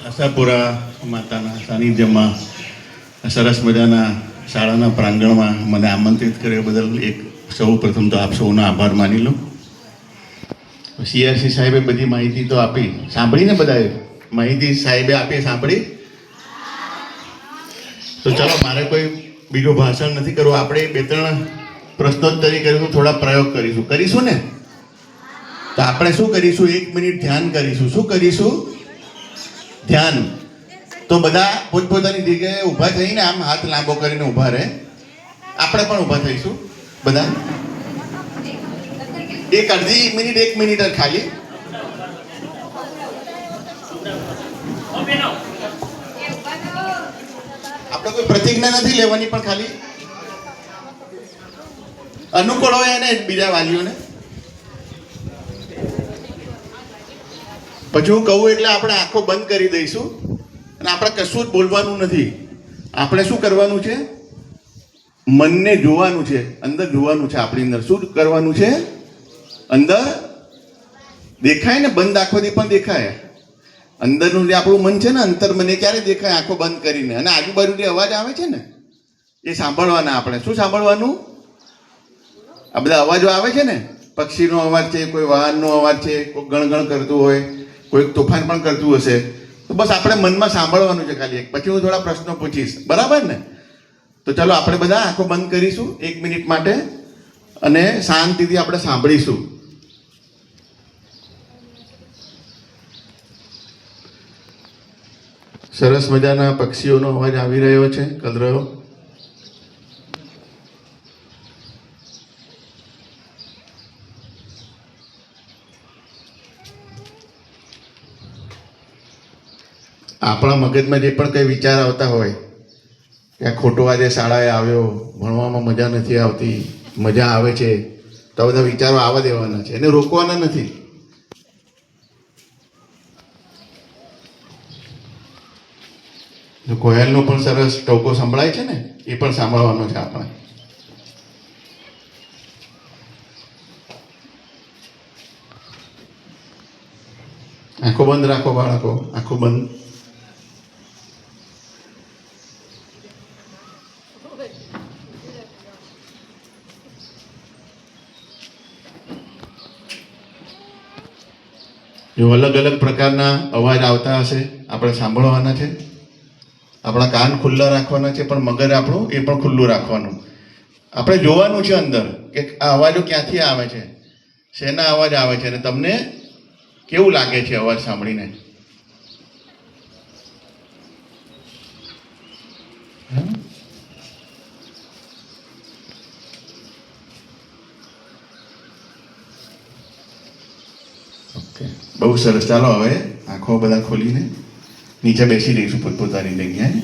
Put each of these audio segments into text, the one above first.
આશાપુરા માતાના સાનિધ્યમાં સરસ મજાના શાળાના પ્રાંગણમાં મને આમંત્રિત કર્યા બદલ સૌ પ્રથમ તો આપ સૌનો આભાર માની લો. સીઆરસી સાહેબે બધી માહિતી તો આપી, સાંભળીને બધાએ માહિતી સાહેબે આપી, સાંભળી. તો ચાલો, મારે કોઈ બીજું ભાષણ નથી કરવું. આપણે 2-3 પ્રશ્નોત્તરી કરીશું, થોડા પ્રયોગ કરીશું ને. તો આપણે શું કરીશું? 1 મિનિટ ધ્યાન કરીશું. શું કરીશું? ધ્યાન. તો બધા પોતપોતાની જગ્યાએ ઊભા થઈને આમ હાથ લાંબો કરીને ઊભા રહે. આપણે પણ ઊભા થઈશું બધા. અડધી મિનિટ 1 મિનિટ ખાલી. આપણે કોઈ પ્રતિજ્ઞા નથી લેવાની, પણ ખાલી અનુકૂળ હોય એને બીજા વાલીઓને. પછી હું કહું એટલે આપણે આંખો બંધ કરી દઈશું અને આપણે કશું જ બોલવાનું નથી. આપણે શું કરવાનું છે? મનને જોવાનું છે, અંદર જોવાનું છે. આપણી અંદર શું કરવાનું છે? અંદર દેખાય ને, બંધ આંખોથી પણ દેખાય. અંદરનું જે આપણું મન છે ને, અંતર મને ક્યારે દેખાય? આંખો બંધ કરીને. અને આજુબાજુ જે અવાજ આવે છે ને, એ સાંભળવાના. આપણે શું સાંભળવાનું? આ બધા અવાજો આવે છે ને, પક્ષીનો અવાજ છે, કોઈ વાહનનો અવાજ છે, કોઈ ગણગણ કરતું હોય, કોઈ તોફાન પણ કરતું હશે, તો બસ આપણે મનમાં સાંભળવાનું છે ખાલી. પછી હું થોડા પ્રશ્નો પૂછીશ, બરાબર ને? તો ચાલો આપણે બધા આંખો બંધ કરીશું 1 મિનિટ માટે અને શાંતિથી આપણે સાંભળીશું. સરસ મજાના પક્ષીઓનો અવાજ આવી રહ્યો છે, કલરવ. આપણા મગજમાં જે પણ કંઈ વિચાર આવતા હોય કે આ ખોટો આજે શાળાએ આવ્યો, ભણવામાં મજા નથી આવતી, મજા આવે છે, તો બધા વિચારો આવવા દેવાના છે, એને રોકવાના નથી. કોયલનો પણ સરસ ટહુકો સંભળાય છે ને, એ પણ સાંભળવાનો છે આપણે. આંખો બંધ રાખો બાળકો, આંખો બંધ. જો અલગ અલગ પ્રકારના અવાજ આવતા હશે, આપણે સાંભળવાના છે. આપણા કાન ખુલ્લા રાખવાના છે, પણ મગજ આપણું એ પણ ખુલ્લું રાખવાનું. આપણે જોવાનું છે અંદર કે આ અવાજો ક્યાંથી આવે છે, શેના અવાજ આવે છે, અને તમને કેવું લાગે છે અવાજ સાંભળીને. ઓકે, બહુ સરસ. ચાલો હવે આંખો બધા ખોલીને નીચે બેસી રહીશું પોતપોતાની જગ્યાએ.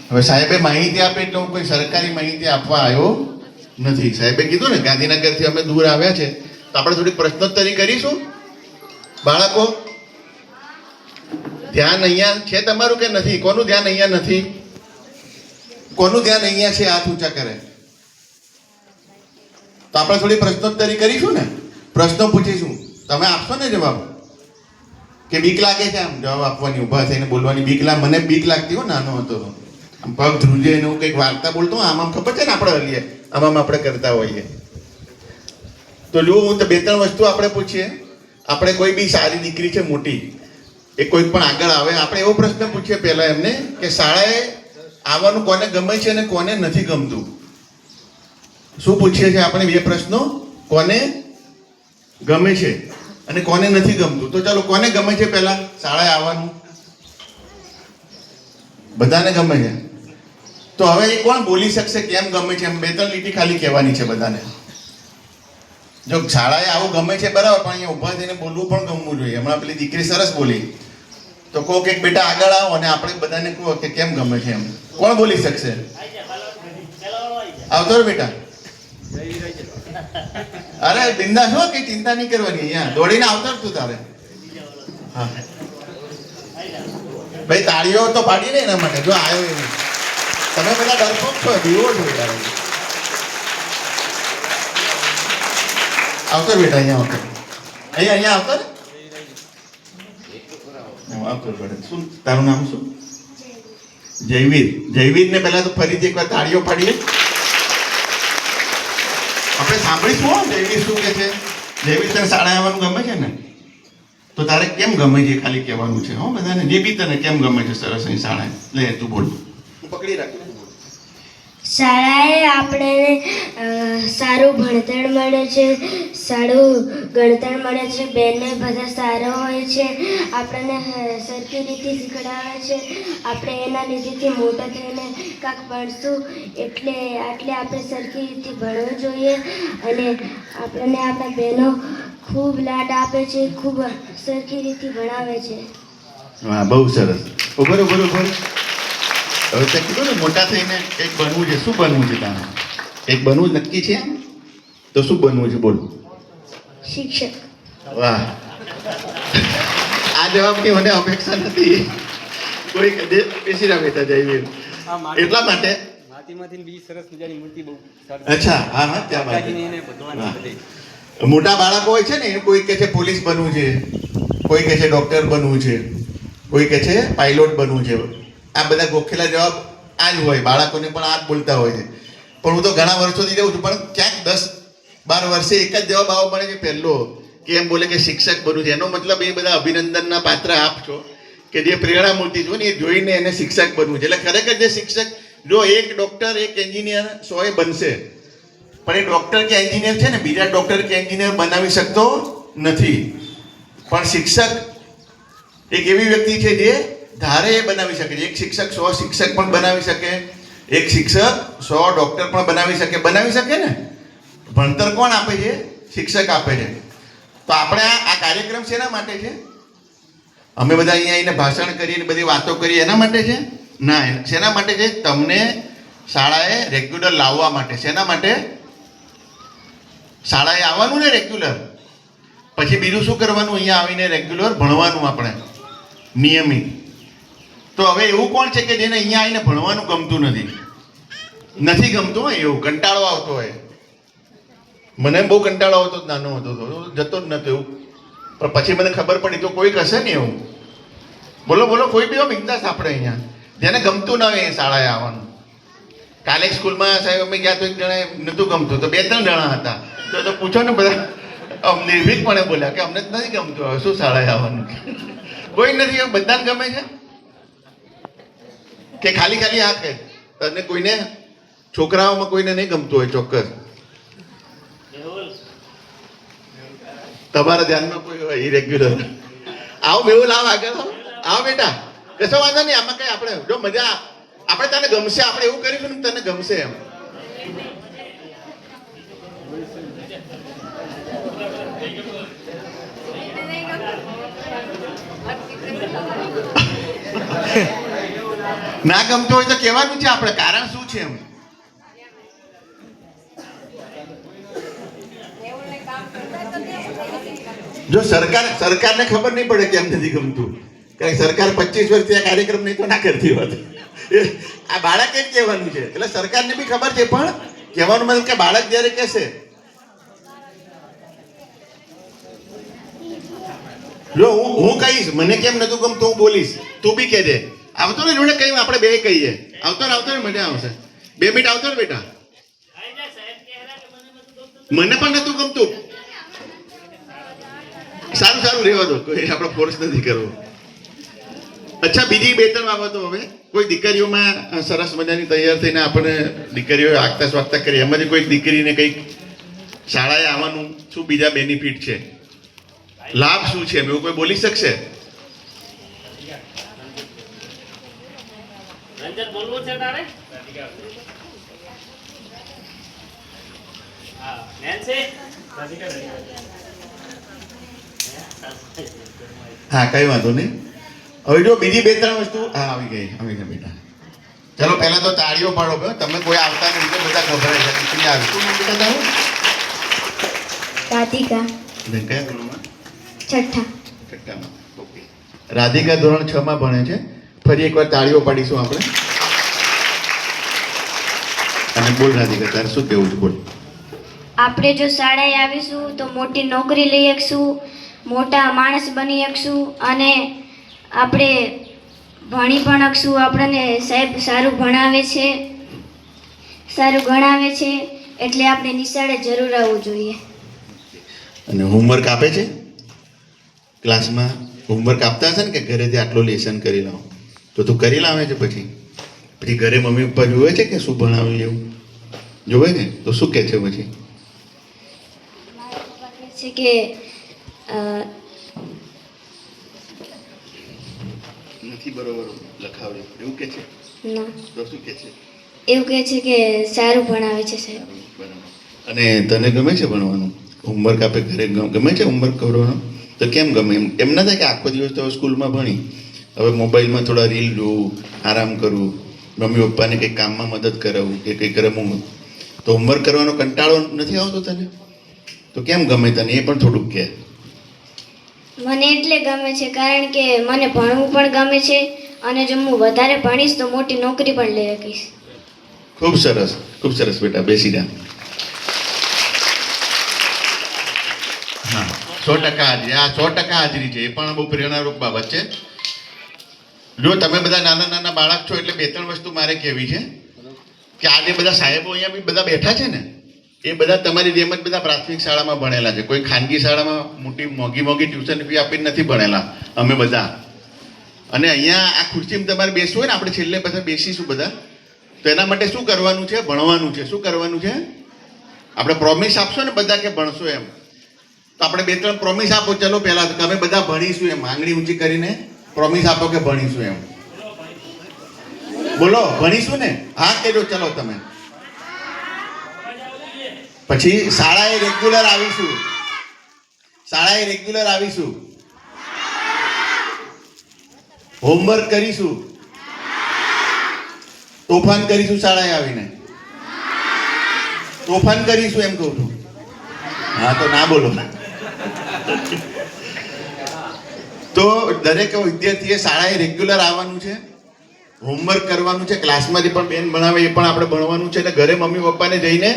હવે સાહેબે માહિતી આપી એટલે હું કોઈ સરકારી માહિતી આપવા આવ્યો નથી. સાહેબે કીધું ને ગાંધીનગરથી અમે દૂર આવ્યા છે, તો આપણે થોડી પ્રશ્નોત્તરી કરીશું. બાળકો, ધ્યાન અહીંયા છે તમારું કે નથી? કોનું ધ્યાન અહીંયા નથી? કોનું ધ્યાન અહીંયા છે? હાથ ઊંચા કરે. તો આપણે થોડી પ્રશ્નોત્તરી કરીશું ને, પ્રશ્નો પૂછીશું. તમે આપશો ને જવાબ? કે બીક લાગે છે આમ જવાબ આપવાની, ઊભા થઈને બોલવાની બીક લાગે? મને બીક લાગતી હો, નાનો હતો તો. આમ પગ ધ્રુજે ને હું કંઈક વાર્તા બોલતો આમ ખબર છે ને, આપણે હલીએ આમ આપણે કરતા હોઈએ. તો જો હું તો 2-3 વસ્તુ આપણે પૂછીએ. આપણે કોઈ બી સારી દીકરી છે મોટી, એ કોઈ પણ આગળ આવે, આપણે એવો પ્રશ્ન પૂછીએ પહેલા એમને કે શાળાએ આવવાનું કોને ગમે છે અને કોને નથી ગમતું. શું પૂછીએ છીએ આપણે? 2 પ્રશ્નો. કોને ગમે છે અને કોને નથી ગમતું. તો ચાલો, કોને ગમે છે પહેલા શાળાએ આવવાનું? બધાને ગમે છે. તો હવે એ કોણ બોલી શકશે કેમ ગમે છે? એમ 2-3 લીટી ખાલી કહેવાની છે બધાને. જો શાળાએ આવું ગમે છે બરાબર, પણ અહીંયા ઊભા થઈને બોલવું પણ ગમવું જોઈએ. હમણાં પેલી દીકરી સરસ બોલી, તો કહો કે બેટા આગળ આવો અને આપણે બધાને કહો કે કેમ ગમે છે એમ. કોણ બોલી શકશે? આવતો રે બેટા. અરે બિંદાસ હો, કઈ ચિંતા નહીં કરવાની. અહીંયા દોડીને આવતો તું તારે. હા ભાઈ, તાળીઓ તો પાડી ને એના માટે. જો આવ્યો એને, તમે બધા ડરપોક છો, બીવો છો બેટા. આવતો બેટા, અહીંયા આવતો. અહીંયા આવતો ને આવતો પડે. શું તારું નામ શું? જયવીર. જયવીરને પહેલા તો ફરીથી એકવાર તાળીઓ પાડીએ. આપણે સાંભળીશું હો જયવીર શું કે છે. જયવીર તને શાળા આવવાનું ગમે છે ને? તો તારે કેમ ગમે છે ખાલી કહેવાનું છે હો બધાને. જે બી તને કેમ ગમે છે સરસ અહીં શાળાએ લે તું બોલ. હું પકડી રાખું. શાળાએ આપણે સારું ભણતર મળે છે, સારું ગણતર મળે છે, બેને બધા સારા હોય છે, આપણને સરખી રીતે શીખડાવે છે. આપણે એના લીધેથી મોટા થઈને કાંઈક ભણશું એટલે આપણે સરખી રીતે ભણવું જોઈએ. અને આપણને આપણા બહેનો ખૂબ લાડ આપે છે, ખૂબ સરખી રીતે ભણાવે છે. હા બહુ સરસ. ઉભર ઉભર ઉભર. હવે તે કીધું ને મોટા થઈને કંઈક બનવું છે. શું બનવું છે તારે? કંઈક બનવું નક્કી છે? તો શું બનવું છે બોલ. શિક્ષક. વાહ, આ જવાબની મને અપેક્ષા નથી. કોઈ બેસી રહ્યા બેટા જયવીર. એટલા માટે અચ્છા હા હા ત્યાં મોટા બાળકો હોય છે ને એ કોઈ કહે છે પોલીસ બનવું છે, કોઈ કહે છે ડોક્ટર બનવું છે, કોઈ કહે છે પાયલોટ બનવું છે. આ બધા ગોખેલા જવાબ આ જ હોય. બાળકોને પણ આ જ બોલતા હોય છે. પણ હું તો ઘણા વર્ષોથી રહું છું, પણ ક્યાંક 10-12 વર્ષે એક જ જવાબ આવો મળે છે પહેલો કે એમ બોલે કે શિક્ષક બનવું છે. એનો મતલબ એ બધા અભિનંદનના પાત્ર આપ છો કે જે પ્રેરણા મૂર્તિ છો ને એ જોઈને એને શિક્ષક બનવું છે. એટલે ખરેખર જે શિક્ષક જો એક ડોક્ટર એક એન્જિનિયર 100 બનશે, પણ એ ડોક્ટર કે એન્જિનિયર છે ને બીજા ડોક્ટર કે એન્જિનિયર બનાવી શકતો નથી. પણ શિક્ષક એક એવી વ્યક્તિ છે જે ધારે એ બનાવી શકે છે. એક શિક્ષક 100 શિક્ષક પણ બનાવી શકે, એક શિક્ષક 100 ડોક્ટર પણ બનાવી શકે ને. ભણતર કોણ આપે છે? શિક્ષક આપે છે. તો આપણે આ કાર્યક્રમ શેના માટે છે? અમે બધા અહીંયા આવીને ભાષણ કરીએ બધી વાતો કરીએ એના માટે છે? ના. શેના માટે છે? તમને શાળાએ રેગ્યુલર લાવવા માટે. શેના માટે? શાળાએ આવવાનું ને રેગ્યુલર. પછી બીજું શું કરવાનું? અહીંયા આવીને રેગ્યુલર ભણવાનું આપણે નિયમિત. તો હવે એવું કોણ છે કે જેને અહીંયા આવીને ભણવાનું ગમતું નથી ગમતું હોય એવું કંટાળો આવતો હોય? મને બહુ કંટાળો આવતો નાનો હતો તો જતો જ નતો એવું. પણ પછી મને ખબર પડી તો કોઈક હશે ને એવું. બોલો બોલો કોઈ બી હો બિંદાસ આપણે અહીંયા જેને ગમતું ના હોય એ શાળાએ આવવાનું. કાલે સ્કૂલમાં સાહેબ અમે ગયા તો એક જણા નહોતું ગમતું તો 2-3 જણા હતા. તો પૂછો ને બધા નિર્ભીકપણે બોલ્યા કે અમને જ નથી ગમતું. હવે શું શાળાએ આવવાનું? કોઈ નથી. બધાને ગમે છે કે ખાલી હાથ કહે અને કોઈને છોકરાઓમાં કોઈને નહીં ગમતું હોય ચોક્કસ. તમારા ધ્યાનમાં કોઈ હોય ઇરેગ્યુલર? આવો મેહુલ આવ આગળ આવો બેટા. કશો વાંધો નહીં. આમાં કઈ આપણે જો મજા આપણે તને ગમશે. આપણે એવું કરીશું ને તને ગમશે એમ. ના ગમતો હોય તો કહેવાનું છે આપણે કારણ શું છે એમ. જો સરકારને ખબર નહીં પડે કેમ નથી ગમતું, કારણ કે સરકાર 25 વર્ષથી આ કાર્યક્રમ નહીં તો ના કરતી હોત. આ બાળકે જ કહેવાનું છે. એટલે સરકારને બી ખબર છે, પણ કહેવાનું મતલબ કે બાળક જ્યારે કહેશે જો હું કહીશ મને કેમ નતું ગમતું હું બોલીશ, તું બી કહેજે. આવતો ને જોડે કઈ આપણે બે કહીએ. આવતો ને મજા આવશે. 2 મિનિટ આવતો ને બેટા. મને પણ નતું ગમતું. સારું રહેવા દો. કોઈ આપણે ફોર્સ નથી કરવો. અચ્છા બીજી 2-3 બાબતો. હવે કોઈ દીકરીઓમાં સરસ મજાની તૈયાર થઈને આપણે દીકરીઓ આગતા સ્વાગતા કરીએ. એમાંથી કોઈ દીકરીને કંઈક શાળાએ આવવાનું શું બીજા બેનિફિટ છે, લાભ શું છે, એવું કોઈ બોલી શકશે? હા કઈ વાંધો નહીં. હવે જો બીજી 2-3 વસ્તુ આવી ગઈ બેટા. ચલો પહેલા તો તાળીઓ પાડો. તમે કોઈ આવતા નથી તો બધા ગભરાય છે. દીકરી આવી શું બેટા તારું? રાધિકા. કયા ધોરણમાં? છઠ્ઠામાં. ઓકે. રાધિકા ધોરણ 6 માં ભણે છે. ફરી એકવાર તાળીઓ પાડીશું આપણે. અને બોલ રાધિકા તારે શું કહેવું છે બોલ. આપણે જો શાળાએ આવીશું તો મોટી નોકરી લઈ શકશું, મોટા માણસ બની શકશું અને આપણે ભણી પણ શકશું. આપણને સાહેબ સારું ભણાવે છે, સારું ગણાવે છે, એટલે આપણે નિશાળે જરૂર આવવું જોઈએ. અને હોમવર્ક આપે છે ક્લાસમાં? હોમવર્ક આપતા હશે ને કે ઘરેથી આટલો લેસન કરી લાવો, તો તું કરી લાવે છે? પછી ઘરે મમ્મી પપ્પા જોવે છે કે શું ભણાવ્યું એવું જોવે ને? તો શું કહે છે પછી? મારા પપ્પા કહે છે કે નથી બરોબર લખાવ્યું એવું કહે છે? ના, તો શું કહે છે? એવું કહે છે કે સારું ભણાવે છે સાહેબ. બરાબર. અને તને ગમે છે ભણવાનું? હોમવર્ક આપે ઘરે ગમે છે હોમવર્ક કરવાનું? તો કેમ ગમે? એમ ના થાય કે આખો દિવસ તો સ્કૂલમાં ભણી, હવે મોબાઈલમાં થોડા રીલ જોવું, આરામ કરવું, મમ્મી પપ્પાને કંઈક કામમાં મદદ કરાવવું કે કંઈક રમવું, તો હોમવર્ક કરવાનો કંટાળો નથી આવતો તને? તો કેમ ગમે તને એ પણ થોડુંક કહે. મને એટલે ગમે છે કારણ કે મને ભણવું પણ ગમે છે અને જો હું વધારે ભણીશ તો મોટી નોકરી પણ લઈ શકીશ. ખૂબ સરસ, ખૂબ સરસ બેટા, બેસી જા. હા, 100% હાજરી. આ 100% હાજરી છે, એ પણ બહુ પ્રેરણારૂપ બાબત છે. જો તમે બધા નાના નાના બાળક છો એટલે 2-3 વસ્તુ મારે કહેવી છે કે આ જે બધા સાહેબો અહીંયા બી બધા બેઠા છે ને, એ બધા તમારી જેમ જ બધા પ્રાથમિક શાળામાં ભણેલા છે. કોઈ ખાનગી શાળામાં મોટી મોંઘી ટ્યુશન ફી આપીને નથી ભણેલા અમે બધા. અને અહીંયા આ ખુરશીમાં તમારે બેસવું હોય ને, આપણે છેલ્લે બધા બેસીશું બધા, તો એના માટે શું કરવાનું છે? ભણવાનું છે. શું કરવાનું છે? આપણે પ્રોમિસ આપશો ને બધા કે ભણશો એમ, તો આપણે 2-3 પ્રોમિસ આપો. ચલો પહેલા તો અમે બધા ભણીશું એમ, આંગળી ઊંચી કરીને પ્રોમિસ આપો કે ભણીશું એમ. બોલો, ભણીશું ને? હા કહેજો. ચલો તમે. પછી શાળાએ રેગ્યુલર આવીશું. શાળાએ રેગ્યુલર આવીશું. હોમવર્ક કરીશું. તોફાન કરીશું શાળાએ આવીને. તોફાન કરીશું એમ કહું છું. હા તો ના બોલો. તો દરેક વિદ્યાર્થીએ શાળાએ રેગ્યુલર આવવાનું છે, હોમવર્ક કરવાનું છે, ક્લાસમાંથી પણ બેન ભણાવે એ પણ આપણે ભણવાનું છે, અને ઘરે મમ્મી પપ્પાને જઈને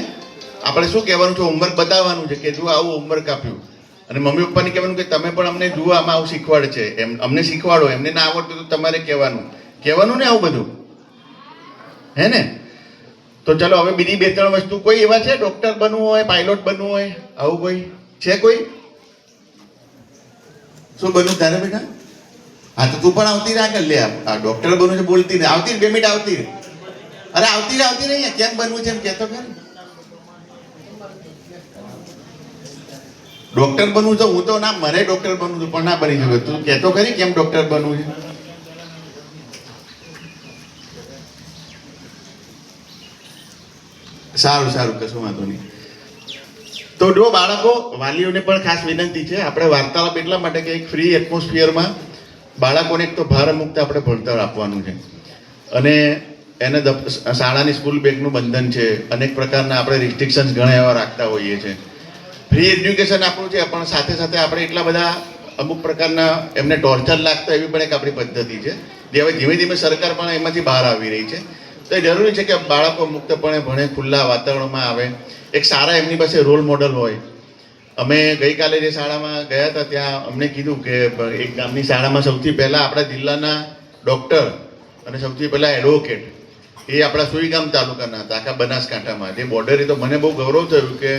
આપણે શું કહેવાનું છે? હોમવર્ક બતાવવાનું છે કે જો આવું હોમવર્ક આપ્યું. અને મમ્મી પપ્પાને કહેવાનું કે તમે પણ અમને જુઓ આમાં આવું શીખવાડે છે, એમ અમને શીખવાડો. એમને ના આવડતું તો તમારે કહેવાનું ને આવું બધું, હે ને? તો ચલો હવે બીજી 2-3 વસ્તુ. કોઈ એવા છે ડોક્ટર બનવું હોય, પાયલોટ બનવું હોય, આવું કોઈ છે? કોઈ શું બનવું તારે બેટા? હા તો તું પણ આવતી રહે. આગળ લે, આ ડોક્ટર બનવું છે બોલતી ને આવતી 2 મિનિટ આવતી રહે. અરે આવતી રહે અહીંયા. કેમ બનવું છે એમ કહેતો ખરી. ડોક્ટર બનવું છે? હું તો ના, મને ડોક્ટર બનવું છું પણ ના બની શકે. તું કહેતો ખરી કેમ ડોક્ટર બનવું છે? સારું સારું, કશું વાંધો નહીં. તો જો બાળકો, વાલીઓને પણ ખાસ વિનંતી છે, આપણે વાર્તાલાપ એટલા માટે કે એક ફ્રી એટમોસ્ફિયરમાં બાળકોને એક તો ભાર મુક્ત આપણે ભણતર આપવાનું છે. અને એને શાળાની સ્કૂલ બેગનું બંધન છે, અનેક પ્રકારના આપણે રિસ્ટ્રિક્શન્સ ઘણા એવા રાખતા હોઈએ છીએ. ફ્રી એજ્યુકેશન આપણું છે, પણ સાથે સાથે આપણે એટલા બધા અમુક પ્રકારના એમને ટોર્ચર લાગતા એવી પણ એક આપણી પદ્ધતિ છે, જે હવે ધીમે ધીમે સરકાર પણ એમાંથી બહાર આવી રહી છે. તો એ જરૂરી છે કે બાળકો મુક્તપણે ભણે, ખુલ્લા વાતાવરણમાં આવે, એક સારા એમની પાસે રોલ મોડલ હોય. અમે ગઈકાલે જે શાળામાં ગયા હતા ત્યાં અમને કીધું કે એક ગામની શાળામાં સૌથી પહેલાં આપણા જિલ્લાના ડૉક્ટર અને સૌથી પહેલાં એડવોકેટ એ આપણા સુઈગામ તાલુકાના હતા, આખા બનાસકાંઠામાં. જે બોર્ડરે તો મને બહુ ગૌરવ થયું કે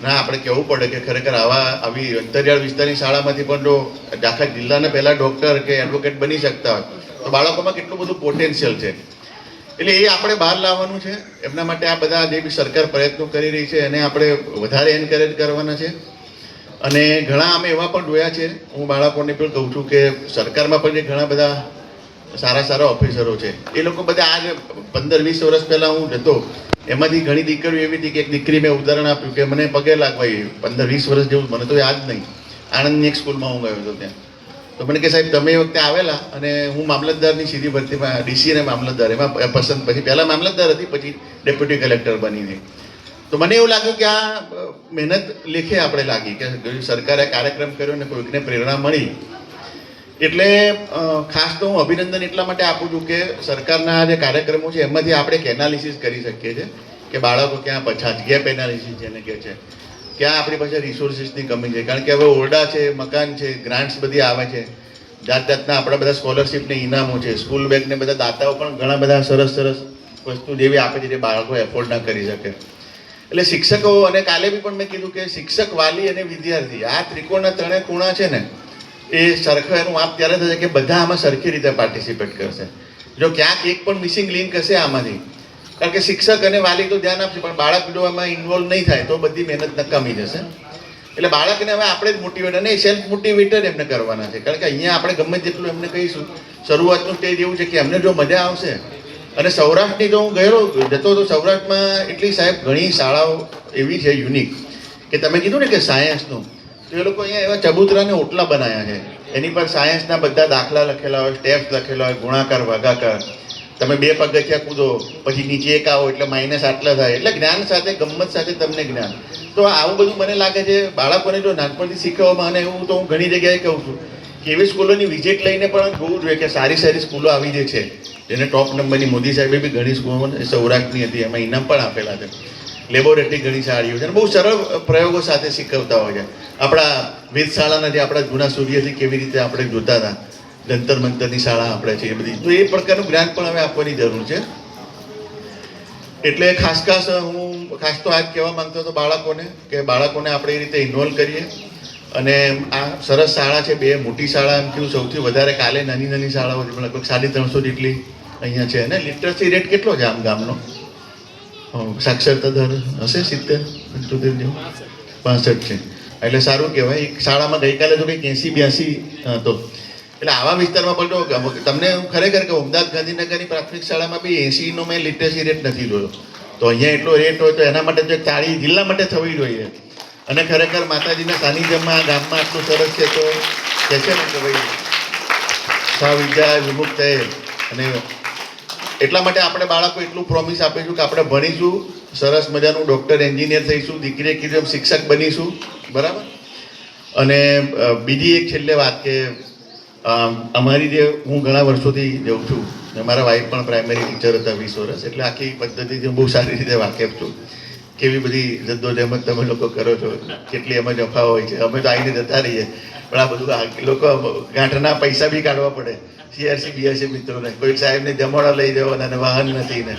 ના, આપણે કહેવું પડે કે ખરેખર આવી અંતરિયાળ વિસ્તારની શાળામાંથી પણ જો આખા જિલ્લાના પહેલાં ડૉક્ટર કે એડવોકેટ બની શકતા હોય તો બાળકોમાં કેટલું બધું પોટેન્શિયલ છે. એટલે એ આપણે બહાર લાવવાનું છે. એમના માટે આ બધા જે બી સરકાર પ્રયત્નો કરી રહી છે એને આપણે વધારે એન્કરેજ કરવાના છે. અને ઘણા અમે એવા પણ જોયા છે, હું બાળકોને પણ કહું છું કે સરકારમાં પણ જે ઘણા બધા સારા ઓફિસરો છે એ લોકો બધા આ 15-20 વર્ષ પહેલાં હું જતો એમાંથી ઘણી દીકરીઓ એવી હતી કે એક દીકરી મેં ઉદાહરણ આપ્યું કે મને પગે લાગવાય 15-20 વર્ષ જેવું, મને તો યાદ નહીં, આણંદની એક સ્કૂલમાં હું ગયો હતો ત્યાં. તો મને કે સાહેબ તમે એ વખતે આવેલા અને હું મામલતદારની સીધી ભરતીમાં ડીસી અને મામલતદાર એમાં પસંદ, પછી પહેલાં મામલતદાર હતી, પછી ડેપ્યુટી કલેક્ટર બની હતી. તો મને એવું લાગ્યું કે આ મહેનત લેખે આપણે લાગી કે સરકારે કાર્યક્રમ કર્યો ને કોઈકને પ્રેરણા મળી. એટલે ખાસ તો હું અભિનંદન એટલા માટે આપું છું કે સરકારના જે કાર્યક્રમો છે એમાંથી આપણે એક એનાલિસિસ કરી શકીએ છીએ કે બાળકો ક્યાં પછાત, ગેપ એનાલિસિસ જેને કહે છે, ક્યાં આપણી પાસે રિસોર્સિસની કમી છે. કારણ કે હવે ઓરડા છે, મકાન છે, ગ્રાન્ટ્સ બધી આવે છે, જાત જાતના આપણા બધા સ્કોલરશિપને ઇનામો છે, સ્કૂલ બેગને બધા દાતાઓ પણ ઘણા બધા સરસ સરસ વસ્તુ જેવી આપે છે જે બાળકો એફોર્ડ ના કરી શકે. એટલે શિક્ષકો, અને કાલે બી પણ મેં કીધું કે શિક્ષક, વાલી અને વિદ્યાર્થી, આ ત્રિકોણના ત્રણેય ખૂણા છે ને, એ સરખા એનું માપ ત્યારે થશે કે બધા આમાં સરખી રીતે પાર્ટિસિપેટ કરશે. જો ક્યાંક એક પણ મિસિંગ લિંક હશે આમાંથી, કારણ કે શિક્ષક અને વાલી તો ધ્યાન આપશે પણ બાળક જો એમાં ઇન્વોલ્વ નહીં થાય તો બધી મહેનત નકામી જશે. એટલે બાળકને હવે આપણે જ મોટિવેટ, અને સેલ્ફ મોટિવેટેડ એમને કરવાના છે. કારણ કે અહીંયા આપણે ગમે તેટલું એમને કહીશું, શરૂઆતનું સ્ટેજ એવું છે કે એમને જો મજા આવશે. અને સૌરાષ્ટ્રની તો હું જતો હતો સૌરાષ્ટ્રમાં, એટલી સાહેબ ઘણી શાળાઓ એવી છે યુનિક, કે તમે કીધું ને કે સાયન્સનું, તો એ લોકો અહીંયા એવા ચબૂતરાને ઓટલા બનાવ્યા છે, એની પર સાયન્સના બધા દાખલા લખેલા હોય, સ્ટેપ્સ લખેલા હોય, ગુણાકાર, ભાગાકાર. તમે 2 પગથિયા કૂદો પછી નીચે એક આવો એટલે માઇનસ આટલા થાય. એટલે જ્ઞાન સાથે, ગમ્મત સાથે તમને જ્ઞાન. તો આવું બધું મને લાગે છે બાળકોને જો નાનપણથી શીખવવામાં, અને એવું તો હું ઘણી જગ્યાએ કહું છું કે એવી સ્કૂલોની વિઝિટ લઈને પણ જોવું જોઈએ કે સારી સારી સ્કૂલો આવી જે છે, જેને ટોપ નંબરની મોદી સાહેબે બી ઘણી સ્કૂલો સૌરાષ્ટ્રની હતી, એમાં ઇનામ પણ આપેલા છે. લેબોરેટરી ઘણી સારી છે અને બહુ સરળ પ્રયોગો સાથે શીખવતા હોય છે. આપણા વેધશાળાના જે આપણા જૂના સૂર્યથી કેવી રીતે આપણે જોતા હતા, જંતર મંતરની શાળા આપણે છે, એ બધી, તો એ પ્રકારનું જ્ઞાન પણ હવે આપવાની જરૂર છે. એટલે ખાસ તો આજ કહેવા માંગતો હતો બાળકોને, કે બાળકોને આપણે એ રીતે ઇન્વોલ્વ કરીએ. અને આ સરસ શાળા છે, 2 મોટી શાળા, એમ કહ્યું સૌથી વધારે કાલે નાની નાની શાળાઓ છે, લગભગ 350 જેટલી અહીંયા છે. અને લિટરસી રેટ કેટલો છે આમ ગામનો? સાક્ષરતા દર હશે 70-75 જેવું, 65 છે. એટલે સારું કહેવાય. એક શાળામાં ગઈકાલે તો કંઈક 80-82 હતો. એટલે આવા વિસ્તારમાં પણ તમને ખરેખર કે અમદાવાદ, ગાંધીનગરની પ્રાથમિક શાળામાં બી 80નો મેં લિટરસી રેટ નથી જોયો. તો અહીંયા એટલો રેટ હોય તો એના માટે તો તાળી જિલ્લા માટે થવી જોઈએ. અને ખરેખર માતાજીના સાનિધ્યમાં ગામમાં આટલું સરસ છે, તો કહે છે ને કે ભાઈ સ્વવિદ્યા વિમુક્ત. અને એટલા માટે આપણે બાળકો એટલું પ્રોમિસ આપીશું કે આપણે ભણીશું, સરસ મજાનું ડૉક્ટર, એન્જિનિયર થઈશું, દીકરીએ કીધું એમ શિક્ષક બનીશું, બરાબર. અને બીજી એક છેલ્લે વાત કે અમારી જે, હું ઘણા વર્ષોથી જઉં છું, મારા વાઈફ પણ પ્રાઇમરી ટીચર હતા 20 વર્ષ, એટલે આખી પદ્ધતિથી બહુ સારી રીતે વાકેફ છું. કેવી બધી જદ્દોજહેમત તમે લોકો કરો છો, કેટલી એમાં જફા હોય છે. અમે તો આવીને જતા રહીએ, પણ આ બધું લોકો ગાંઠના પૈસા બી કાઢવા પડે, CRC BRC મિત્રોને, કોઈ સાહેબને જમવાડા લઈ જવાના, અને વાહન નથી ને.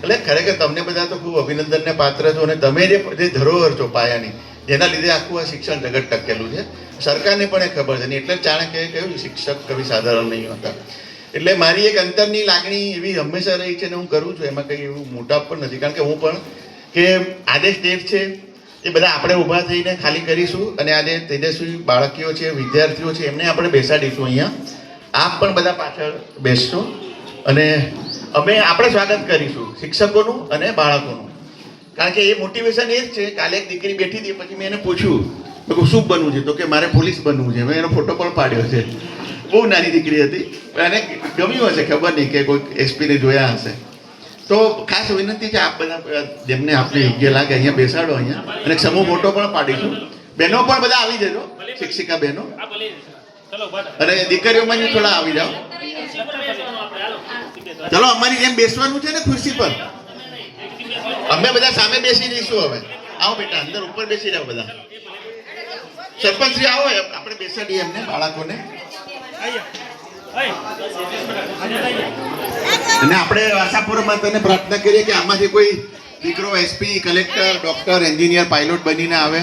એટલે ખરેખર તમને બધા તો ખૂબ અભિનંદનને પાત્ર છો. અને તમે જે ધરોહર છો પાયાની, જેના લીધે આખું આ શિક્ષણ જગત ટકેલું છે. સરકારને પણ એ ખબર છે ને, એટલે ચાણક્યએ કહ્યું શિક્ષક કવિ સાધારણ નહીં હોતા. એટલે મારી એક અંતરની લાગણી એવી હંમેશા રહી છે, ને હું કરું છું, એમાં કંઈ એવું મોટા પણ નથી. કારણ કે હું પણ, કે આજે સ્ટેજ છે એ બધા આપણે ઊભા થઈને ખાલી કરીશું. અને આજે તેજસ્વી બાળકીઓ છે, વિદ્યાર્થીઓ છે, એમને આપણે બેસાડીશું અહીંયા. આપ પણ બધા પાછળ બેસશો અને આપણે સ્વાગત કરીશું શિક્ષકોનું અને બાળકોનું. કારણ કે એ મોટિવેશન એ જ છે. કાલે એક દીકરી બેઠી હતી, પછી મેં એને પૂછ્યું તો શું બનવું છે, તો કે મારે પોલીસ બનવું છે. મેં એનો ફોટો પણ પાડ્યો છે. બહુ નાની દીકરી હતી, એને ગમ્યું હશે, ખબર નહીં કે કોઈ એસપીને જોયા હશે. તો ખાસ વિનંતી છે, આપ બધા જેમને આપને યોગ્ય લાગે અહીંયા બેસાડો અહીંયા, અને સમૂહ ફોટો પણ પાડીશું. બહેનો પણ બધા આવી જજો, શિક્ષિકા બહેનો, અને દીકરીઓમાં થોડા આવી જાઓ. ચલો, અમારી જેમ બેસવાનું છે ને ખુરશી પર, અમે બધા સામે બેસી જઈશું. હવે આવો બેટા, અંદર ઉપર બેસી જાઓ બધા. સરપંચ શ્રી આવો, આપણે બેસાડીએ એમને, બાળકોને. અને આપણે આશાપૂર્વક તને પ્રાર્થના કરીએ કે આમાંથી કોઈ દીકરો SP, collector, doctor, engineer, pilot બનીને આવે.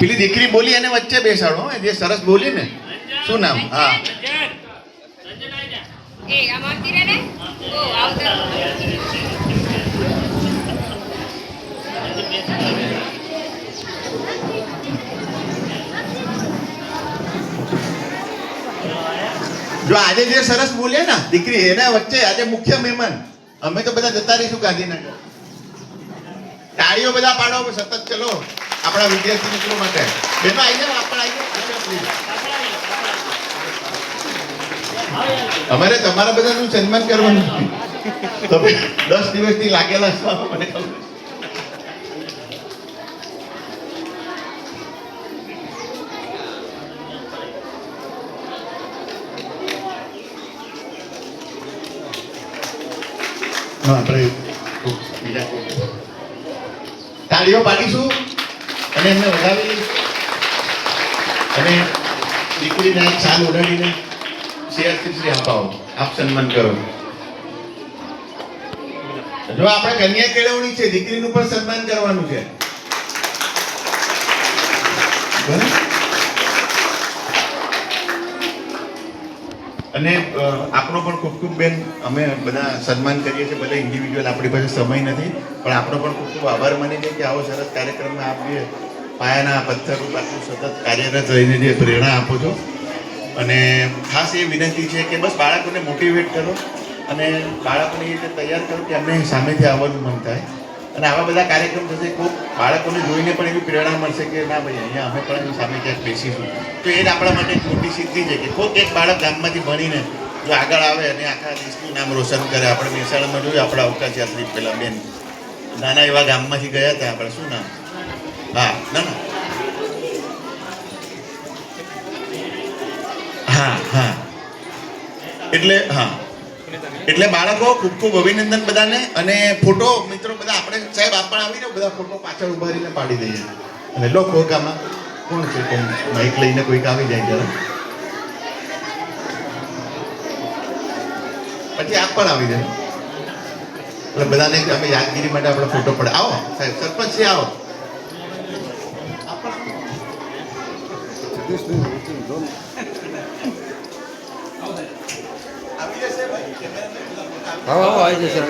પેલી દીકરી બોલી એને વચ્ચે બેસાડો, જે સરસ બોલી ને, શું નામ? હા, જો આજે જે સરસ બોલ્યા ને દીકરી, એના વચ્ચે આજે મુખ્ય મહેમાન અમે તો બધા જતા રહીશું ગાંધીનગર. તાળીઓ બધા પાડો સતત. ચલો, આપણા વિદ્યાર્થી મિત્રો માટે બેનો આવી જાઓ, આપણે આવી જાઓ. અમારે તમારા બધાનું સન્માન કરવાનું. તમે 10 દિવસથી લાગેલા છો, મને ખબર. આપણે તાળીઓ પાડીશું અને એમને વધાવી અને દીકરીને એક શાલ ઓઢાડીને શ્રી અપાવો. આપ સન્માન કરો. જો આપણે કન્યા કેળવણી છે, દીકરીનું પણ સન્માન કરવાનું છે. બરાબર? અને આપણો પણ ખૂબ ખૂબ બેન, અમે બધા સન્માન કરીએ છીએ, ભલે ઇન્ડિવિજ્યુઅલ આપણી પાસે સમય નથી, પણ આપણો પણ ખૂબ ખૂબ આભાર માની છે કે આવો સરસ કાર્યક્રમમાં આપ જે પાયાના પથ્થરરૂપ આટલું સતત કાર્યરત રહીને જે પ્રેરણા આપો છો. અને ખાસ એ વિનંતી છે કે બસ બાળકોને મોટિવેટ કરો અને બાળકોને એ રીતે તૈયાર કરો કે અમને સામેથી આવવાનું મન થાય. અને આવા બધા કાર્યક્રમ થશે, ખૂબ બાળકોને જોઈને પણ એવી પ્રેરણા મળશે કે ના ભાઈ અહીંયા અમે પણ સામે ક્યાંક બેસીશું. તો એ જ આપણા માટે એક મોટી સિદ્ધિ છે કે કોઈક એક બાળક ગામમાંથી ભણીને જો આગળ આવે અને આખા દેશનું નામ રોશન કરે. આપણે મહેસાણામાં જોયું, આપણા અવકાશ યાત્રી પેલા બેન નાના એવા ગામમાંથી ગયા હતા. આપણે શું નામ? હા, ના હા એટલે બાળકો ખૂબ ખૂબ અભિનંદન બધાને. અને ફોટો મિત્રો બધા આપણે સાહેબ આપણ આવીને બધા ફોટો પાછળ ઉભા રહીને પાડી દઈએ. અને લો ખોખામાં કોણ છે? માઇક લઈને કોઈક આવી જાય જરા, પછી આપ પણ આવી જાય. એટલે બધાને અમે યાદગીરી માટે આપણે ફોટો પડે. આવો સાહેબ, સરપંચ છે, આવો. આવી જશે ભાઈ. આવી જશે.